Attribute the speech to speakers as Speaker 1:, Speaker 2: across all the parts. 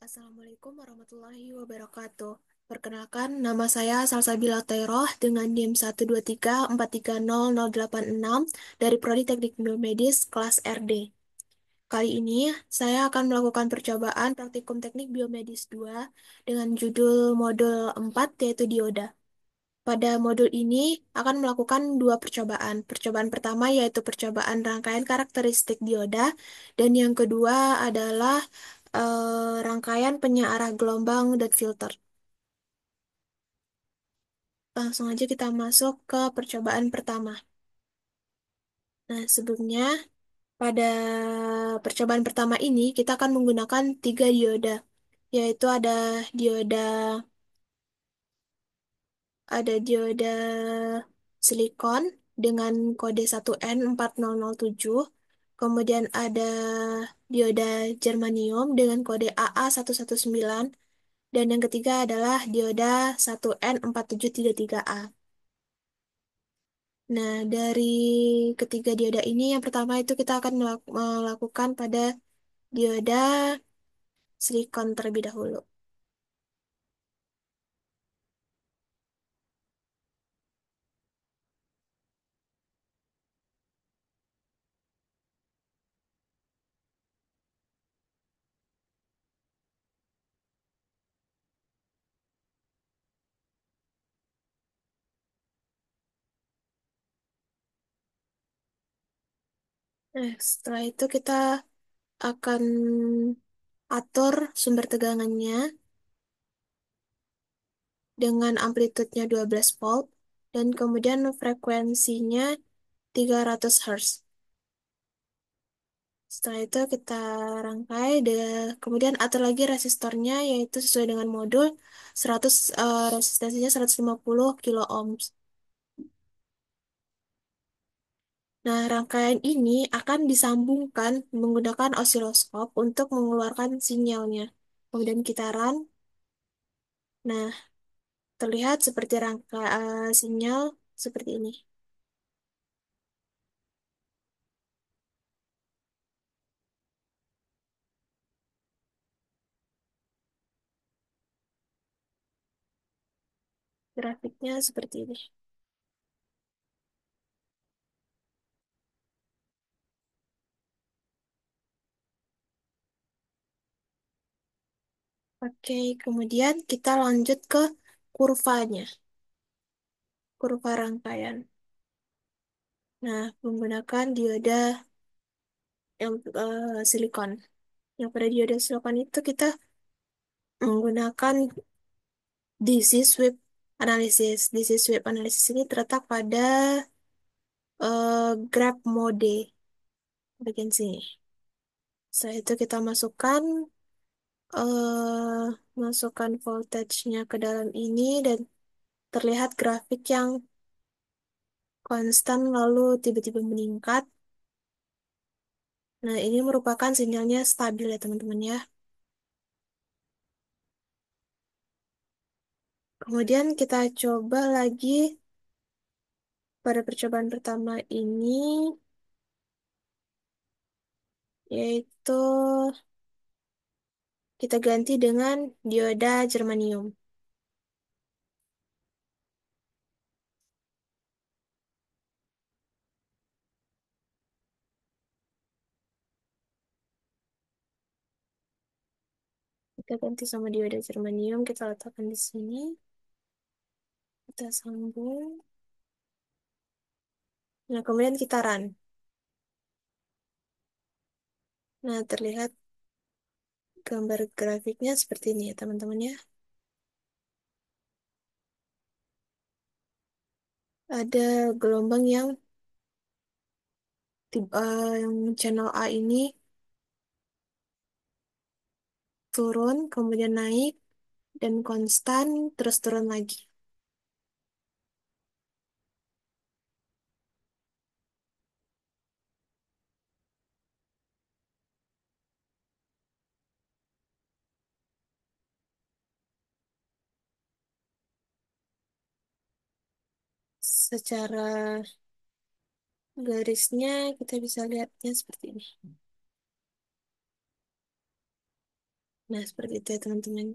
Speaker 1: Assalamualaikum warahmatullahi wabarakatuh. Perkenalkan, nama saya Salsabila Tairoh dengan NIM 123430086 dari Prodi Teknik Biomedis kelas RD. Kali ini, saya akan melakukan percobaan praktikum teknik biomedis 2 dengan judul modul 4 yaitu dioda. Pada modul ini akan melakukan dua percobaan. Percobaan pertama yaitu percobaan rangkaian karakteristik dioda, dan yang kedua adalah rangkaian penyearah gelombang dan filter. Langsung aja kita masuk ke percobaan pertama. Nah, sebelumnya pada percobaan pertama ini kita akan menggunakan tiga dioda, yaitu dioda ada dioda silikon dengan kode 1N4007, kemudian ada dioda germanium dengan kode AA119, dan yang ketiga adalah dioda 1N4733A. Nah, dari ketiga dioda ini, yang pertama itu kita akan melakukan pada dioda silikon terlebih dahulu. Nah, setelah itu kita akan atur sumber tegangannya dengan amplitudenya 12 volt dan kemudian frekuensinya 300 Hz. Setelah itu kita rangkai, kemudian atur lagi resistornya yaitu sesuai dengan modul 100, resistensinya 150 kilo ohms. Nah, rangkaian ini akan disambungkan menggunakan osiloskop untuk mengeluarkan sinyalnya. Kemudian kita run. Nah, terlihat seperti sinyal seperti ini. Grafiknya seperti ini. Oke, kemudian kita lanjut ke kurvanya, kurva rangkaian. Nah, menggunakan dioda yang silikon. Yang pada dioda silikon itu kita menggunakan DC sweep analysis. DC sweep analysis ini terletak pada grab mode bagian sini. Setelah itu kita masukkan voltage-nya ke dalam ini dan terlihat grafik yang konstan lalu tiba-tiba meningkat. Nah, ini merupakan sinyalnya stabil ya teman-teman ya. Kemudian kita coba lagi pada percobaan pertama ini, yaitu kita ganti dengan dioda germanium. Kita ganti sama dioda germanium, kita letakkan di sini. Kita sambung. Nah, kemudian kita run. Nah, terlihat gambar grafiknya seperti ini ya teman-teman ya. Ada gelombang yang channel A ini turun, kemudian naik, dan konstan, terus turun lagi. Secara garisnya kita bisa lihatnya seperti ini. Nah, seperti itu ya teman-teman.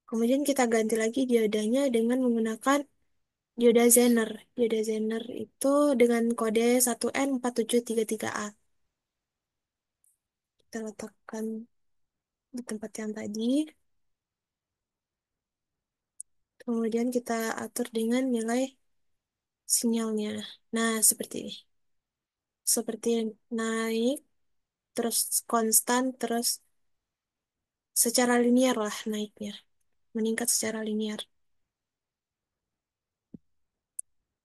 Speaker 1: Kemudian kita ganti lagi diodanya dengan menggunakan dioda Zener. Dioda Zener itu dengan kode 1N4733A. Kita letakkan di tempat yang tadi. Kemudian kita atur dengan nilai sinyalnya. Nah, seperti ini. Seperti naik, terus konstan, terus secara linear lah naiknya. Meningkat secara linear.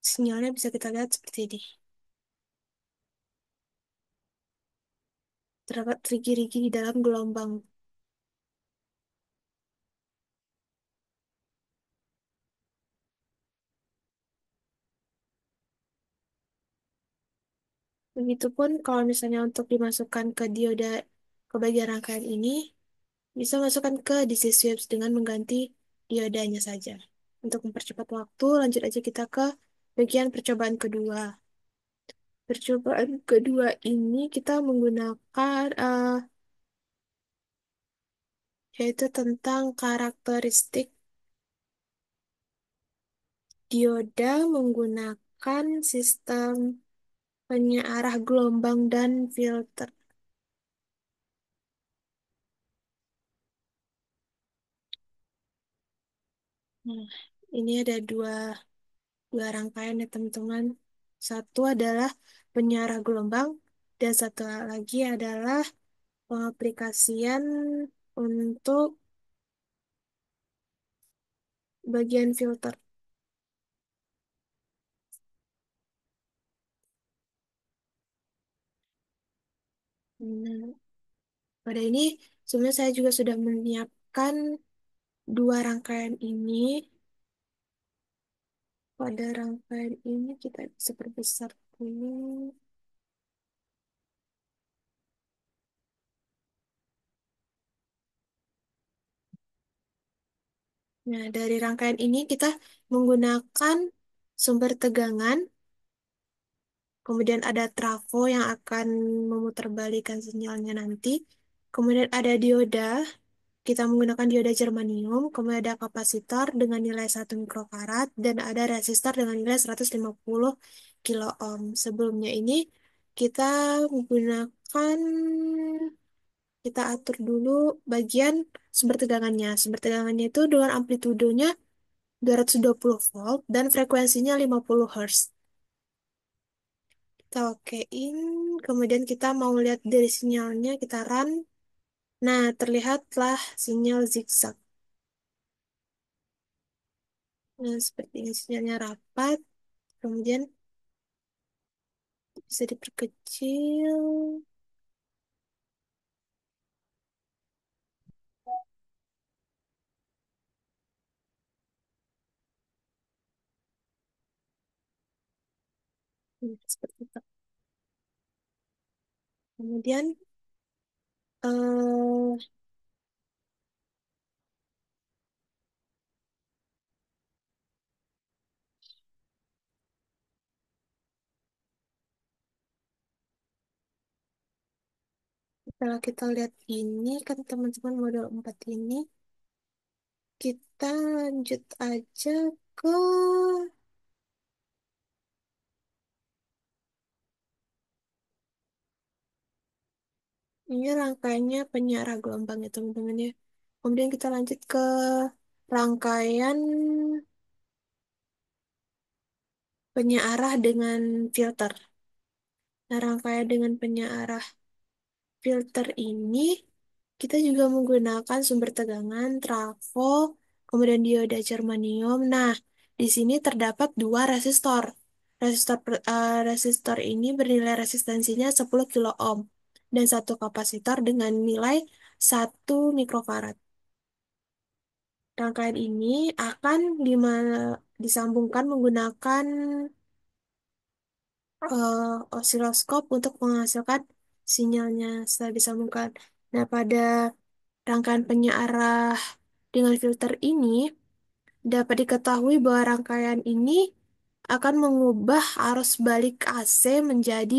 Speaker 1: Sinyalnya bisa kita lihat seperti ini. Terdapat rigi-rigi di dalam gelombang. Begitupun kalau misalnya untuk dimasukkan ke dioda ke bagian rangkaian ini, bisa masukkan ke DC sweeps dengan mengganti diodanya saja. Untuk mempercepat waktu, lanjut aja kita ke bagian percobaan kedua. Percobaan kedua ini kita menggunakan yaitu tentang karakteristik dioda menggunakan sistem penyearah gelombang dan filter. Nah, ini ada dua rangkaian ya teman-teman. Satu adalah penyiarah gelombang dan satu lagi adalah pengaplikasian untuk bagian filter. Nah, pada ini sebenarnya saya juga sudah menyiapkan dua rangkaian ini. Pada rangkaian ini kita bisa perbesar dulu. Nah, dari rangkaian ini kita menggunakan sumber tegangan. Kemudian ada trafo yang akan memutarbalikkan sinyalnya nanti. Kemudian ada dioda, kita menggunakan dioda germanium. Kemudian ada kapasitor dengan nilai 1 mikrofarad. Dan ada resistor dengan nilai 150 kilo ohm. Sebelumnya ini kita menggunakan, kita atur dulu bagian sumber tegangannya. Sumber tegangannya itu dengan amplitudenya 220 volt dan frekuensinya 50 Hz. Kita okein, kemudian kita mau lihat dari sinyalnya, kita run. Nah, terlihatlah sinyal zigzag. Nah, seperti ini sinyalnya rapat, kemudian bisa diperkecil. Seperti itu. Kemudian, eh, setelah kita lihat ini, kan teman-teman model 4 ini, kita lanjut aja ke ini rangkaiannya penyiar gelombang ya teman-teman ya. Kemudian kita lanjut ke rangkaian penyearah dengan filter. Nah, rangkaian dengan penyearah filter ini kita juga menggunakan sumber tegangan, trafo, kemudian dioda germanium. Nah, di sini terdapat dua resistor. Resistor ini bernilai resistensinya 10 kilo ohm dan satu kapasitor dengan nilai 1 mikrofarad. Rangkaian ini akan disambungkan menggunakan eh, osiloskop untuk menghasilkan sinyalnya setelah disambungkan. Nah, pada rangkaian penyearah dengan filter ini dapat diketahui bahwa rangkaian ini akan mengubah arus balik AC menjadi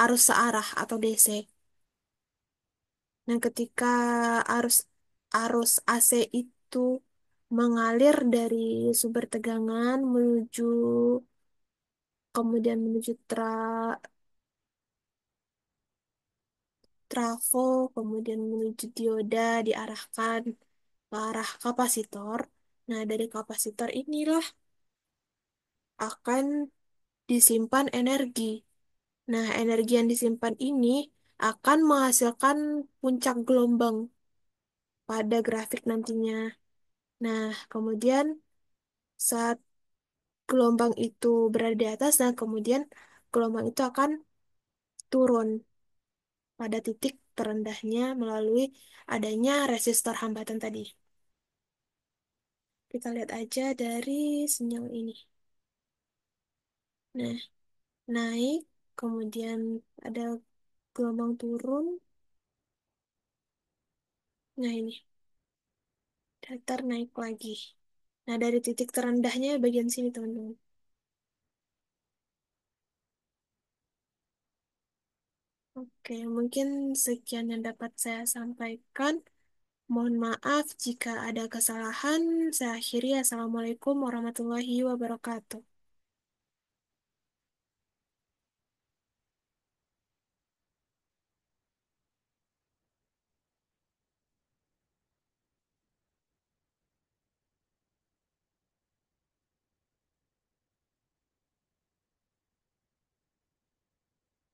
Speaker 1: arus searah atau DC. Nah, ketika arus arus AC itu mengalir dari sumber tegangan kemudian menuju trafo, kemudian menuju dioda diarahkan ke arah kapasitor. Nah, dari kapasitor inilah akan disimpan energi. Nah, energi yang disimpan ini akan menghasilkan puncak gelombang pada grafik nantinya. Nah, kemudian saat gelombang itu berada di atas dan kemudian gelombang itu akan turun pada titik terendahnya melalui adanya resistor hambatan tadi. Kita lihat aja dari sinyal ini. Nah, naik, kemudian ada gelombang turun. Nah, ini datar naik lagi. Nah, dari titik terendahnya bagian sini, teman-teman. Oke, mungkin sekian yang dapat saya sampaikan. Mohon maaf jika ada kesalahan. Saya akhiri. Assalamualaikum warahmatullahi wabarakatuh.